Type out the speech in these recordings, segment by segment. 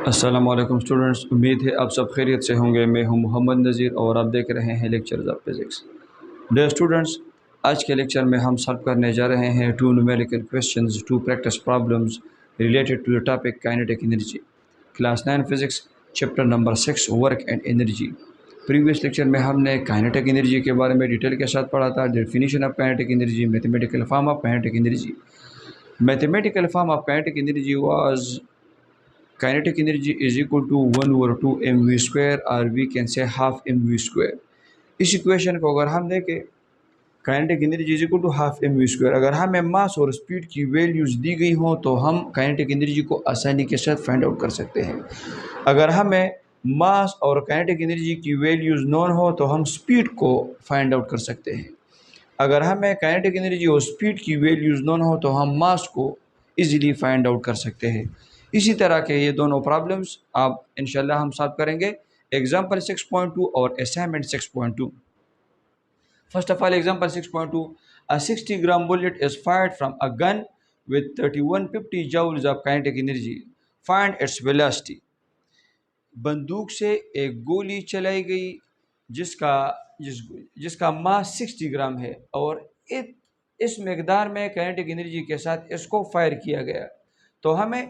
अस्सलामुअलैकुम स्टूडेंट्स, उम्मीद है आप सब खैरियत से होंगे। मैं हूं मोहम्मद नज़ीर और आप देख रहे हैं lectures of physics. Dear students, आज के लेक्चर में हम सॉल्व करने जा रहे हैं two numerical questions, to practice problems related to the topic kinetic energy, class 9 physics, chapter number 6 work and energy. Previous lecture में हमने काइनेटिक एनर्जी के बारे में डिटेल के साथ पढ़ा था। Definition of kinetic energy, mathematical form of kinetic energy. Mathematical form of kinetic energy was kinetic energy is equal to 1/2 mv square, or we can say half mv square। इस equation को अगर हम देखें, kinetic energy is equal to half mv square. अगर हमें मास और speed की values दी गई हो तो हम काइनेटिक एनर्जी को आसानी के साथ फाइंड आउट कर सकते हैं। अगर हमें मास और काइनेटिक एनर्जी की वैल्यूज नोन हो तो हम स्पीड को फाइंड आउट कर सकते हैं। अगर हमें काइनेटिक एनर्जी और स्पीड की वैल्यूज नोन हो तो हम मास को इजीली फाइंड आउट कर सकते हैं। इसी तरह के ये दोनों प्रॉब्लम्स आप इंशाल्लाह हम सॉल्व करेंगे। एग्जाम्पल 6.2 और assignment 6.2। First of all, example 6.2, a 60 gram bullet is fired from a gun with 3150 joules of kinetic energy, find its velocity। बंदूक से एक गोली चलाई गई जिसका मास 60 ग्राम है और इस मकदार में काइनेटिक एनर्जी के साथ इसको फायर किया गया। तो हमें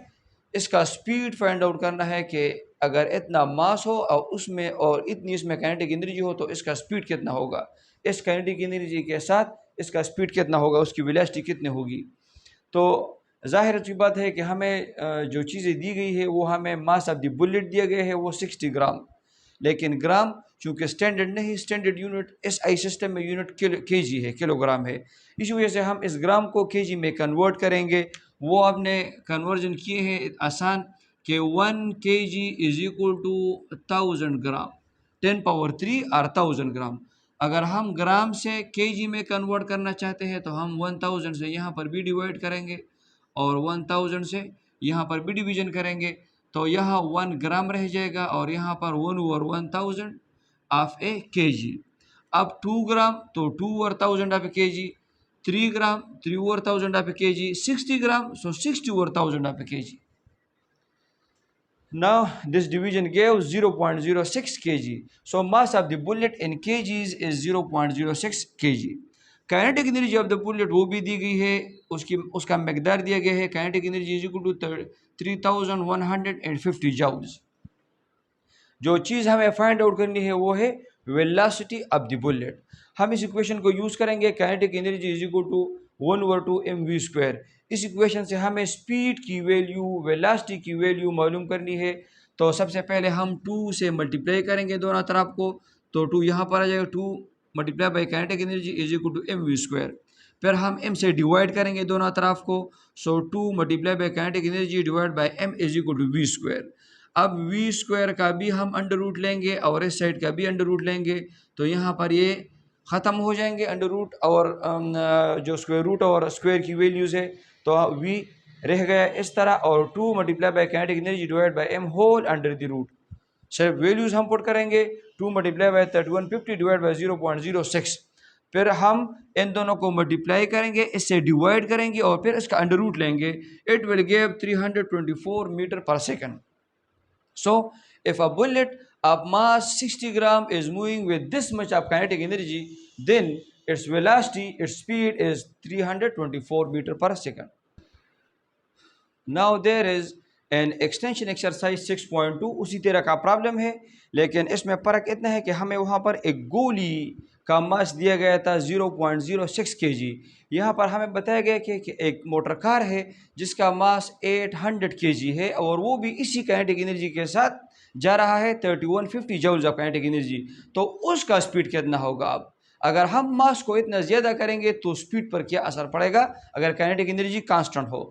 इसका स्पीड फाइंड आउट करना है कि अगर इतना मास हो और उसमें और इतनी इसमें काइनेटिक एनर्जी हो तो इसका स्पीड कितना होगा, इस काइनेटिक एनर्जी के साथ इसका स्पीड कितना होगा, उसकी वेलोसिटी कितनी होगी। तो जाहिर सी बात है कि हमें जो चीज़ें दी गई है वो हमें मास ऑफ द बुलेट दिया गया है वो 60 ग्राम, लेकिन ग्राम चूँकि स्टैंडर्ड नहीं, स्टैंडर्ड यूनिट SI सिस्टम में यूनिट kg है, किलोग्राम है। इसी वजह से हम इस ग्राम को kg में कन्वर्ट करेंगे। वो आपने कन्वर्जन किए हैं आसान कि 1 kg is equal to 1000 gram, 10 power 3 और 1000 ग्राम। अगर हम ग्राम से kg में कन्वर्ट करना चाहते हैं तो हम 1000 से यहाँ पर भी डिवाइड करेंगे और 1000 से यहाँ पर भी डिवीजन करेंगे, तो यहाँ 1 ग्राम रह जाएगा और यहाँ पर 1/1000 ऑफ ए kg। अब 2 ग्राम तो 2/1000 of A kg, 3 gram 3/1000 of a kg, 60 gram so 60/1000 of a kg। Now this division gave 0.06 kg, so mass of the bullet in kgs is 0.06 kg। Kinetic energy of the bullet वो भी दी गई है, उसका मकदार दिया गया है। Kinetic energy is equal to 3150 joules. जो चीज़ हमें फाइंड आउट करनी है वो है वेलोसिटी ऑफ द बुलेट। हम इस इक्वेशन को यूज़ करेंगे, kinetic energy is equal to 1/2 mv square. इस इक्वेशन से हमें स्पीड की वैल्यू, वेलोसिटी की वैल्यू मालूम करनी है। तो सबसे पहले हम 2 से मल्टीप्लाई करेंगे दोनों तरफ को, तो 2 यहाँ पर आ जाएगा, 2 multiply by kinetic energy is equal to mv square. फिर हम m से डिवाइड करेंगे दोनों तरफ को, so 2 multiply by kinetic energy divide by m is equal to v square. अब v स्क्वायर का भी हम अंडर रूट लेंगे और इस साइड का भी अंडर रूट लेंगे, तो यहाँ पर ये ख़त्म हो जाएंगे अंडर रूट और जो स्क्वायर रूट और स्क्वायर की वैल्यूज़ है, तो v रह गया इस तरह, और 2 multiply by kinetic energy divide by m whole under the root. सिर्फ वैल्यूज़ हम पुट करेंगे, 2 मल्टीप्लाई बाई 3150 डिवाइड बाई 0.06। फिर हम इन दोनों को मल्टीप्लाई करेंगे, इससे डिवाइड करेंगे और फिर इसका अंडर रूट लेंगे। इट विल गिव 324 मीटर पर second. So if a bullet of mass 60 gram is moving with this much of kinetic energy, then its velocity, its speed is 324 meter per second। Now there is an extension exercise 6.2, उसी तरह का problem है, लेकिन इसमें फ़र्क इतना है कि हमें वहाँ पर एक गोली का मास दिया गया था 0.06 kg। यहाँ पर हमें बताया गया कि एक मोटर कार है जिसका मास 800 kg है और वो भी इसी काइनेटिक एनर्जी के साथ जा रहा है, 3150 जूल्स ऑफ काइनेटिक एनर्जी। तो उसका स्पीड कितना होगा। अब अगर हम मास को इतना ज़्यादा करेंगे तो स्पीड पर क्या असर पड़ेगा अगर काइनेटिक एनर्जी कांस्टेंट हो।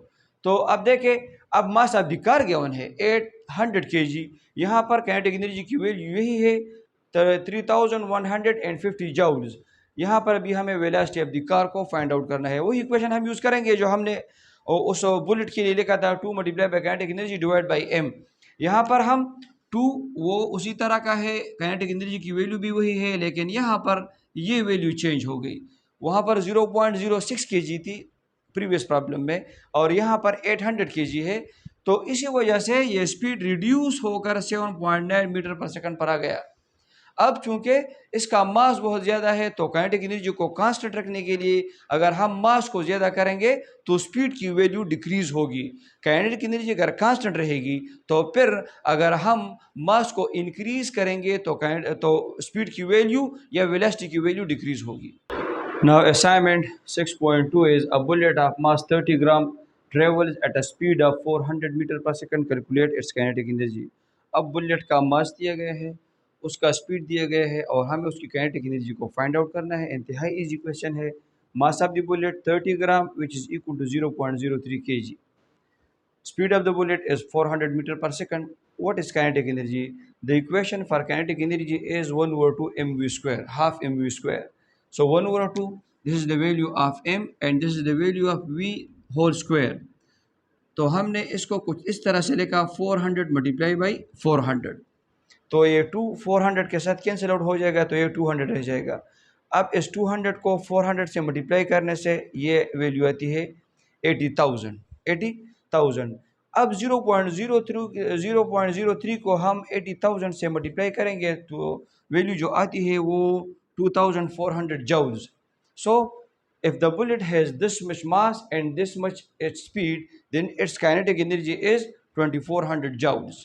तो अब देखें, अब मास ऑफ द कार गिवन है 800 kg, यहाँ पर काइनेटिक एनर्जी की वैल्यू यही है 3150 जूल्स। यहाँ पर भी हमें वेलोसिटी ऑफ द कार को फाइंड आउट करना है। वही इक्वेशन हम यूज़ करेंगे जो हमने उस बुलेट के लिए लिखा था, 2 multiply by kinetic energy divide by m। यहाँ पर हम 2 वो उसी तरह का है, काइनेटिक एनर्जी की वैल्यू भी वही है, लेकिन यहाँ पर ये वैल्यू चेंज हो गई। वहाँ पर 0.06 kg थी प्रीवियस प्रॉब्लम में और यहाँ पर 800 kg है, तो इसी वजह से ये स्पीड रिड्यूस होकर 7.9 मीटर पर सेकंड पर आ गया। अब चूंकि इसका मास बहुत ज़्यादा है तो काइनेटिक एनर्जी को कांस्टेंट रखने के लिए अगर हम मास को ज़्यादा करेंगे तो स्पीड की वैल्यू डिक्रीज होगी। काइनेटिक एनर्जी अगर कांस्टेंट रहेगी तो फिर अगर हम मास को इंक्रीज करेंगे तो स्पीड की वैल्यू या वेलोसिटी की वैल्यू डिक्रीज होगी। Now assignment 6.2 is a bullet of mass 30 gram travels at a speed of 400 metre per second, calculate its kinetic energy. अब बुलेट का मास दिया गया है, उसका स्पीड दिया गया है और हमें उसकी काइनेटिक एनर्जी को फाइंड आउट करना है। इंतहाई इजी क्वेश्चन है। Mass of the bullet 30 gram which is equal to 0.03 kg। Speed of the bullet is 400 meter per second. What is kinetic energy? The equation for kinetic energy is 1 over 2 mv square, half mv square. So 1 over 2, this is the value of m and this is the value of v whole square. तो हमने इसको कुछ इस तरह से लिखा 400 multiply by 400। तो ये 400 के साथ कैंसिल आउट हो जाएगा तो ये 200 रह जाएगा। अब इस 200 को 400 से मल्टीप्लाई करने से ये वैल्यू आती है 80,000। अब 0.03 को हम 80,000 से मल्टीप्लाई करेंगे तो वैल्यू जो आती है वो 2400 joules. So if the bullet has this much mass and this much its speed, then its kinetic energy is 2400 joules.